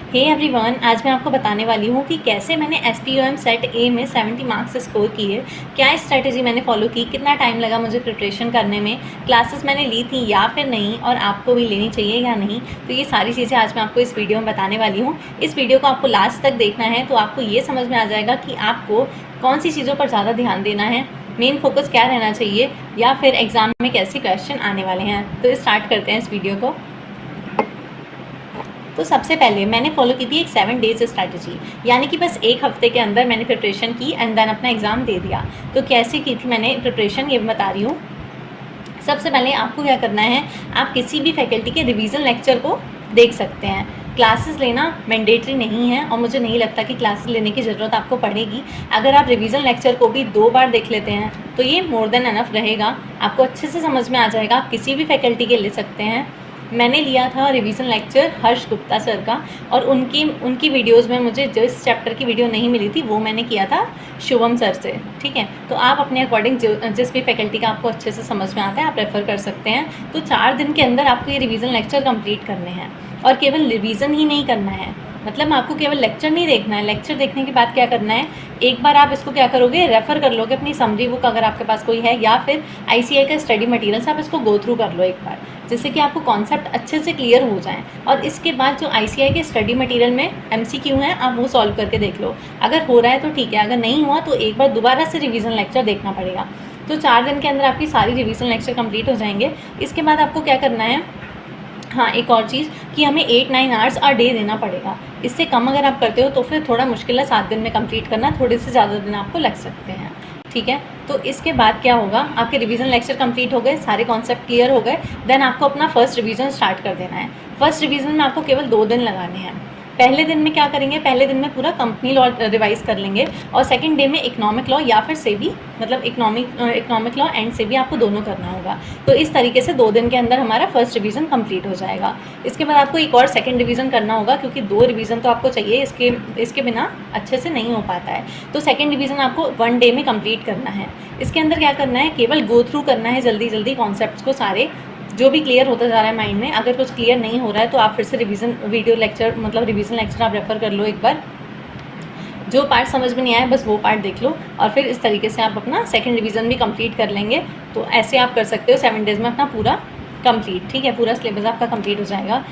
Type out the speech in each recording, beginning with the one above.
Hey everyone, आज मैं आपको बताने वाली हूँ कि कैसे मैंने SPOM सेट ए में 70 मार्क्स स्कोर किए। क्या स्ट्रैटेजी मैंने फॉलो की, कितना टाइम लगा मुझे प्रिपरेशन करने में, क्लासेस मैंने ली थी या फिर नहीं, और आपको भी लेनी चाहिए या नहीं। तो ये सारी चीज़ें आज मैं आपको इस वीडियो में बताने वाली हूँ। इस वीडियो को आपको लास्ट तक देखना है तो आपको ये समझ में आ जाएगा कि आपको कौन सी चीज़ों पर ज़्यादा ध्यान देना है, मेन फोकस क्या रहना चाहिए, या फिर एग्ज़ाम में कैसे क्वेश्चन आने वाले हैं। तो स्टार्ट करते हैं इस वीडियो को। तो सबसे पहले मैंने फॉलो की थी एक 7 डेज़ स्ट्रैटेजी, यानी कि बस एक हफ्ते के अंदर मैंने प्रिपरेशन की एंड देन अपना एग्ज़ाम दे दिया। तो कैसे की थी मैंने प्रिपरेशन, ये बता रही हूँ। सबसे पहले आपको क्या करना है, आप किसी भी फैकल्टी के रिवीजन लेक्चर को देख सकते हैं। क्लासेस लेना मैंडेटरी नहीं है और मुझे नहीं लगता कि क्लासेस लेने की ज़रूरत आपको पड़ेगी। अगर आप रिवीजन लेक्चर को भी 2 बार देख लेते हैं तो ये मोर देन एनफ रहेगा, आपको अच्छे से समझ में आ जाएगा। आप किसी भी फैकल्टी के ले सकते हैं। मैंने लिया था रिवीजन लेक्चर हर्ष गुप्ता सर का, और उनकी वीडियोस में मुझे जिस चैप्टर की वीडियो नहीं मिली थी वो मैंने किया था शुभम सर से। ठीक है, तो आप अपने अकॉर्डिंग जिस भी फैकल्टी का आपको अच्छे से समझ में आता है आप रेफ़र कर सकते हैं। तो 4 दिन के अंदर आपको ये रिवीजन लेक्चर कंप्लीट करने हैं, और केवल रिवीजन ही नहीं करना है, मतलब आपको केवल लेक्चर नहीं देखना है। लेक्चर देखने के बाद क्या करना है, एक बार आप इसको क्या करोगे, रेफ़र कर लोगे अपनी समरी बुक अगर आपके पास कोई है, या फिर ICI का स्टडी मटेरियल्स आप इसको गो थ्रू कर लो एक बार, जिससे कि आपको कॉन्सेप्ट अच्छे से क्लियर हो जाएं। और इसके बाद जो ICI के स्टडी मटेरियल में MCQ हैं आप वो सॉल्व करके देख लो। अगर हो रहा है तो ठीक है, अगर नहीं हुआ तो एक बार दोबारा से रिवीजन लेक्चर देखना पड़ेगा। तो 4 दिन के अंदर आपकी सारी रिवीजन लेक्चर कंप्लीट हो जाएंगे। इसके बाद आपको क्या करना है, हाँ एक और चीज़ कि हमें 8-9 आवर्स आ डे देना पड़ेगा। इससे कम अगर आप करते हो तो फिर थोड़ा मुश्किल है 7 दिन में कंप्लीट करना, थोड़े से ज़्यादा दिन आपको लग सकते हैं। ठीक है, तो इसके बाद क्या होगा, आपके रिवीजन लेक्चर कंप्लीट हो गए, सारे कॉन्सेप्ट क्लियर हो गए, देन आपको अपना फर्स्ट रिवीजन स्टार्ट कर देना है। फर्स्ट रिवीजन में आपको केवल 2 दिन लगाने हैं। पहले दिन में क्या करेंगे, पहले दिन में पूरा कंपनी लॉ रिवाइज कर लेंगे, और सेकंड डे में इकोनॉमिक लॉ या फिर सेबी, मतलब इकोनॉमिक लॉ एंड सेबी आपको दोनों करना होगा। तो इस तरीके से 2 दिन के अंदर हमारा फर्स्ट रिवीजन कंप्लीट हो जाएगा। इसके बाद आपको एक और सेकंड रिवीजन करना होगा, क्योंकि 2 रिवीजन तो आपको चाहिए, इसके बिना अच्छे से नहीं हो पाता है। तो सेकेंड रिवीजन आपको 1 डे में कंप्लीट करना है। इसके अंदर क्या करना है, केवल गो थ्रू करना है जल्दी जल्दी कॉन्सेप्ट्स को, सारे जो भी क्लियर होता जा रहा है माइंड में। अगर कुछ क्लियर नहीं हो रहा है तो आप फिर से रिवीजन वीडियो लेक्चर, मतलब रिवीजन लेक्चर आप रेफ़र कर लो एक बार। जो पार्ट समझ में नहीं आया बस वो पार्ट देख लो, और फिर इस तरीके से आप अपना सेकंड रिवीजन भी कंप्लीट कर लेंगे। तो ऐसे आप कर सकते हो 7 डेज़ में अपना पूरा कंप्लीट। ठीक है, पूरा सिलेबस आपका कंप्लीट हो जाएगा।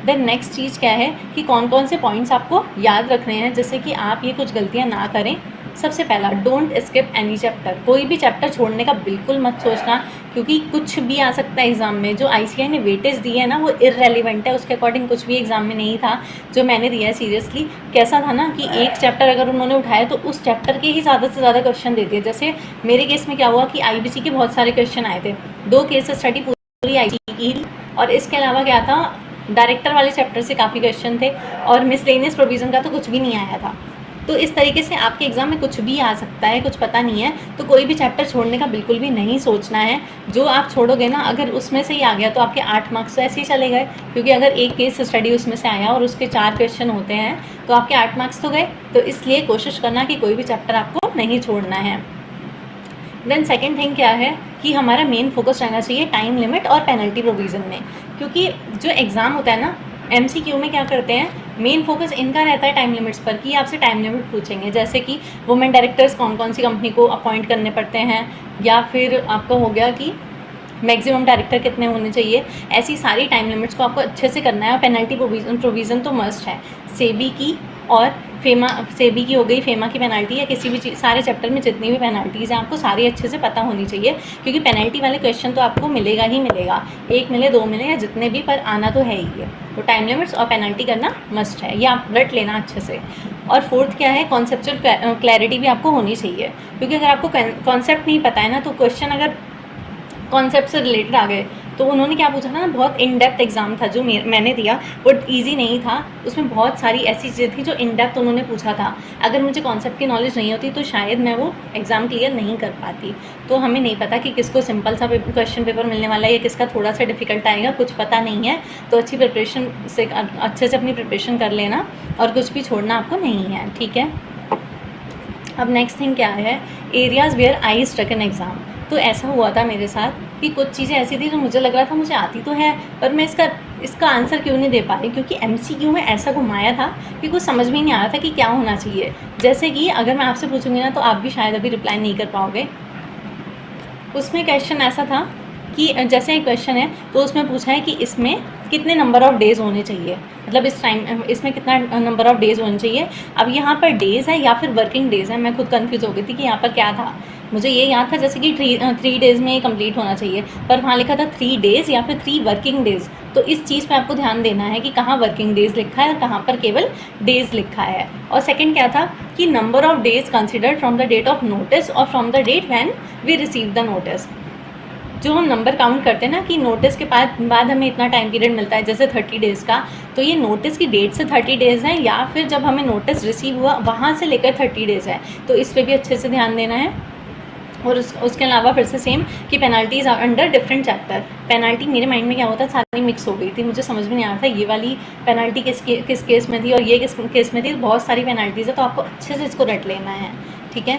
देन नेक्स्ट चीज़ क्या है कि कौन कौन से पॉइंट्स आपको याद रखने हैं, जिससे कि आप ये कुछ गलतियाँ ना करें। सबसे पहला, डोंट स्किप एनी चैप्टर। कोई भी चैप्टर छोड़ने का बिल्कुल मत सोचना, क्योंकि कुछ भी आ सकता है एग्ज़ाम में। जो ICI ने वेटेज दी है ना वो इररेलेवेंट है, उसके अकॉर्डिंग कुछ भी एग्ज़ाम में नहीं था जो मैंने दिया है। सीरियसली कैसा था ना कि एक चैप्टर अगर उन्होंने उठाया तो उस चैप्टर के ही ज़्यादा से ज़्यादा क्वेश्चन दे दिए। जैसे मेरे केस में क्या हुआ कि IBC के बहुत सारे क्वेश्चन आए थे, 2 केस स्टडी पूरी ICI की ही, और इसके अलावा क्या था, डायरेक्टर वाले चैप्टर से काफ़ी क्वेश्चन थे, और मिसलेनियस प्रोविज़न का तो कुछ भी नहीं आया था। तो इस तरीके से आपके एग्ज़ाम में कुछ भी आ सकता है, कुछ पता नहीं है। तो कोई भी चैप्टर छोड़ने का बिल्कुल भी नहीं सोचना है। जो आप छोड़ोगे ना, अगर उसमें से ही आ गया तो आपके 8 मार्क्स तो ऐसे ही चले गए, क्योंकि अगर एक केस स्टडी उसमें से आया और उसके 4 क्वेश्चन होते हैं तो आपके 8 मार्क्स तो गए। तो इसलिए कोशिश करना कि कोई भी चैप्टर आपको नहीं छोड़ना है। देन सेकेंड थिंग क्या है कि हमारा मेन फोकस रहना चाहिए टाइम लिमिट और पेनल्टी प्रोविज़न में, क्योंकि जो एग्ज़ाम होता है ना MCQ में क्या करते हैं, मेन फोकस इनका रहता है टाइम लिमिट्स पर, कि आपसे टाइम लिमिट पूछेंगे, जैसे कि वुमेन डायरेक्टर्स कौन कौन सी कंपनी को अपॉइंट करने पड़ते हैं, या फिर आपका हो गया कि मैक्सिमम डायरेक्टर कितने होने चाहिए। ऐसी सारी टाइम लिमिट्स को आपको अच्छे से करना है। और पेनल्टी प्रोविज़न तो मस्ट है, सेबी की और फेमा, सेबी की हो गई, फेमा की पेनल्टी, या किसी भी चीज़, सारे चैप्टर में जितनी भी पेनल्टीज़ हैं आपको सारी अच्छे से पता होनी चाहिए, क्योंकि पेनल्टी वाले क्वेश्चन तो आपको मिलेगा ही मिलेगा, 1 मिले 2 मिले या जितने भी, पर आना तो है ही है। तो टाइम लिमिट्स और पेनल्टी करना मस्ट है, ये आप रट लेना अच्छे से। और फोर्थ क्या है, कॉन्सेप्चुअल क्लैरिटी भी आपको होनी चाहिए, क्योंकि अगर आपको कॉन्सेप्ट नहीं पता है ना, तो क्वेश्चन अगर कॉन्सेप्ट से रिलेटेड आ गए, तो उन्होंने क्या पूछा था ना, बहुत इन डेप्थ एग्ज़ाम था जो मैंने दिया, वो इजी नहीं था। उसमें बहुत सारी ऐसी चीज़ें थी जो इन डेप्थ उन्होंने पूछा था। अगर मुझे कॉन्सेप्ट की नॉलेज नहीं होती तो शायद मैं वो एग्ज़ाम क्लियर नहीं कर पाती। तो हमें नहीं पता कि किसको सिंपल सा क्वेश्चन पेपर मिलने वाला है या किसका थोड़ा सा डिफ़िकल्ट आएगा, कुछ पता नहीं है। तो अच्छी प्रिपरेशन से, अच्छे से अपनी प्रिपरेशन कर लेना, और कुछ भी छोड़ना आपको नहीं है। ठीक है, अब नेक्स्ट थिंग क्या है, areas where I struck in exam. तो ऐसा हुआ था मेरे साथ कि कुछ चीज़ें ऐसी थी जो मुझे लग रहा था मुझे आती तो है, पर मैं इसका इसका आंसर क्यों नहीं दे पा रही, क्योंकि एमसीक्यू में ऐसा घुमाया था कि कुछ समझ में ही नहीं आ रहा था कि क्या होना चाहिए। जैसे कि अगर मैं आपसे पूछूंगी ना तो आप भी शायद अभी रिप्लाई नहीं कर पाओगे। उसमें क्वेश्चन ऐसा था कि जैसे एक क्वेश्चन है तो उसमें पूछा है कि इसमें कितने नंबर ऑफ़ डेज़ होने चाहिए, मतलब इस टाइम इसमें कितना नंबर ऑफ़ डेज़ होने चाहिए। अब यहाँ पर डेज़ है या फिर वर्किंग डेज़ है, मैं खुद कंफ्यूज हो गई थी कि यहाँ पर क्या था। मुझे ये याद था जैसे कि 3 डेज़ में ये कंप्लीट होना चाहिए, पर वहाँ लिखा था 3 डेज़ या फिर 3 वर्किंग डेज़। तो इस चीज़ पे आपको ध्यान देना है कि कहाँ वर्किंग डेज़ लिखा है और कहाँ पर केवल डेज़ लिखा है। और सेकंड क्या था कि number of days considered from the date of notice और from the date when we receive the notice. जो हम नंबर काउंट करते हैं ना कि नोटिस के बाद हमें इतना टाइम पीरियड मिलता है जैसे 30 डेज़ का, तो ये नोटिस की डेट से 30 डेज़ है या फिर जब हमें नोटिस रिसीव हुआ वहाँ से लेकर 30 डेज़ है। तो इस पर भी अच्छे से ध्यान देना है। और उसके अलावा फिर से सेम कि penalties are under different chapter. Penalty मेरे माइंड में क्या होता है, सारी मिक्स हो गई थी, मुझे समझ में नहीं आ रहा था ये वाली पेनल्टी किस केस में थी और ये किस केस में थी। बहुत सारी पेनल्टीज़ है तो आपको अच्छे से इसको रट लेना है, ठीक है।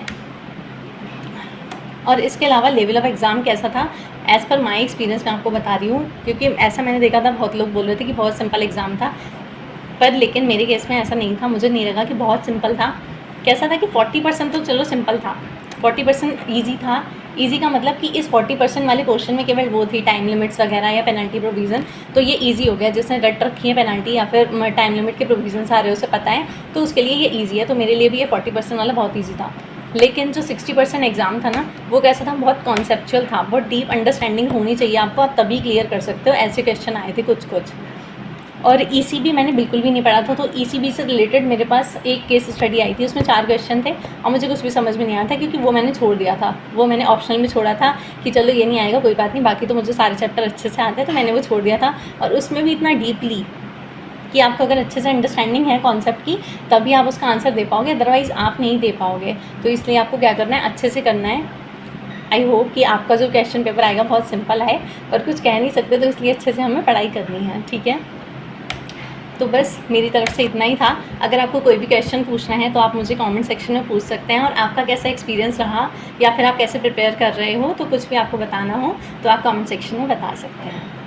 और इसके अलावा लेवल ऑफ एग्ज़ाम कैसा था, एज़ पर माई एक्सपीरियंस मैं आपको बता रही हूँ, क्योंकि ऐसा मैंने देखा था बहुत लोग बोल रहे थे कि बहुत सिंपल एग्ज़ाम था, पर लेकिन मेरे केस में ऐसा नहीं था। मुझे नहीं लगा कि बहुत सिंपल था। कैसा था कि 40% तो चलो सिंपल था, 40% ईजी था। ईजी का मतलब कि इस 40% वाले क्वेश्चन में केवल वो थी टाइम लिमिट्स वगैरह या पेनल्टी प्रोविज़न, तो ये ईजी हो गया। जिसने रट रखी है पेनल्टी या फिर टाइम लिमिट के प्रोविज़न आ रहे हैं उसे पता है, तो उसके लिए ये ईजी है। तो मेरे लिए भी ये 40% वाला बहुत ईजी था। लेकिन जो 60% एग्ज़ाम था ना वो कैसा था, बहुत कॉन्सेप्चुअल था, बहुत डीप अंडरस्टैंडिंग होनी चाहिए आपको, आप तभी क्लियर कर सकते हो। ऐसे क्वेश्चन आए थे कुछ। और ईसीबी मैंने बिल्कुल भी नहीं पढ़ा था, तो ईसीबी से रिलेटेड मेरे पास एक केस स्टडी आई थी, उसमें 4 क्वेश्चन थे और मुझे कुछ भी समझ में नहीं आया था, क्योंकि वो मैंने छोड़ दिया था, वो मैंने ऑप्शनल में छोड़ा था कि चलो ये नहीं आएगा कोई बात नहीं, बाकी तो मुझे सारे चैप्टर अच्छे से आते हैं, तो मैंने वो छोड़ दिया था। और उसमें भी इतना डीपली कि आपको अगर अच्छे से अंडरस्टैंडिंग है कॉन्सेप्ट की तभी आप उसका आंसर दे पाओगे, अदरवाइज़ आप नहीं दे पाओगे। तो इसलिए आपको क्या करना है, अच्छे से करना है। आई होप कि आपका जो क्वेश्चन पेपर आएगा बहुत सिंपल है, पर कुछ कह नहीं सकते, तो इसलिए अच्छे से हमें पढ़ाई करनी है, ठीक है। तो बस मेरी तरफ से इतना ही था। अगर आपको कोई भी क्वेश्चन पूछना है तो आप मुझे कमेंट सेक्शन में पूछ सकते हैं, और आपका कैसा एक्सपीरियंस रहा या फिर आप कैसे प्रिपेयर कर रहे हो, तो कुछ भी आपको बताना हो तो आप कमेंट सेक्शन में बता सकते हैं।